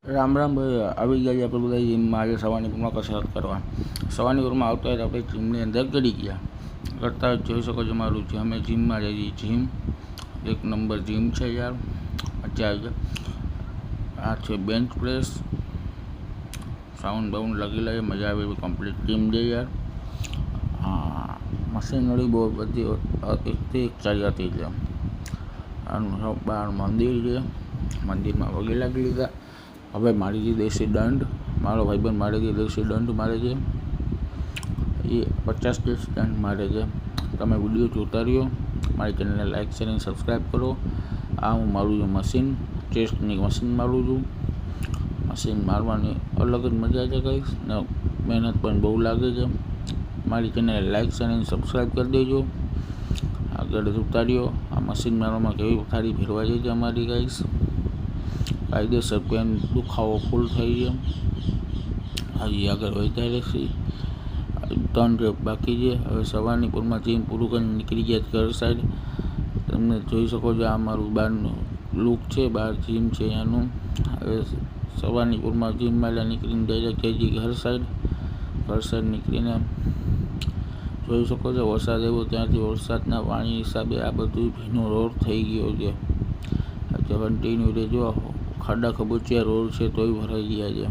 રામ રામ ભાઈ, આવી ગયા આપણે બધા જીમમાં. આજે સવારની પૂરમાં કસરત કરવા. સવારની પૂરમાં આવતા હોય આપણે જીમની અંદર ગળી ગયા કરતા જોઈ શકો છો. મારું જે અમે જીમમાં જઈએ, જીમ એક નંબર જીમ છે યાર. મજા આવી જાય. આ છે બેન્ચ પ્રેસ, સાઉન્ડ બાઉન્ડ લગી લાગે, મજા આવે એવી કમ્પ્લીટ જીમ છે યાર. હા, મશીનરી બહુ બધી એકથી એક ચાલી છે. આનું બહાર મંદિર છે, મંદિરમાં વગી લાગી લીધા. હવે મારી જે દેશી દંડ, મારો ભાઈબંધ મારે જે દેશી દંડ મારે છે એ 50 દેશી દંડ મારે છે. તમે વિડીયો જોતા રહ્યો, મારી ચેનલને લાઈક શેર અને સબસ્ક્રાઈબ કરો. આ હું મારું છું મશીન, ચેસ્ટની મશીન મારું છું. મશીન મારવાની અલગ જ મજા છે કહીશ ને, મહેનત પણ બહુ લાગે છે. મારી ચેનલને લાઈક શેર અને સબસ્ક્રાઈબ કરી દેજો. આગળ જોતા રહ્યો. આ મશીન મારવામાં કેવી ખારી ફેરવા જાય છે અમારી કહીશ. કાયદેસર પેન દુખાવો ફૂલ થઈ ગયો. હજી આગળ વધતા રહેશે. 3 રેપ બાકી છે. હવે સવારની પૂરમાં જીમ પૂરું કરીને નીકળી ગયા ઘર સાઈડ. તમે જોઈ શકો છો, આ મારું બહારનું લુક છે, બહાર જીમ છે એનું. હવે સવારની પૂરમાં જીમ મારે નીકળીને ડાયરેક્ટ જઈ ઘર સાઈડ નીકળીને જોઈ શકો છો વરસાદ આવ્યો ત્યાંથી. વરસાદના પાણી હિસાબે આ બધું ભીનો રોડ થઈ ગયો છે. કન્ટિન્યુ રહેજો. ખાડા ખબોચિયા રોડ છે તોય ભરાઈ ગયા છે.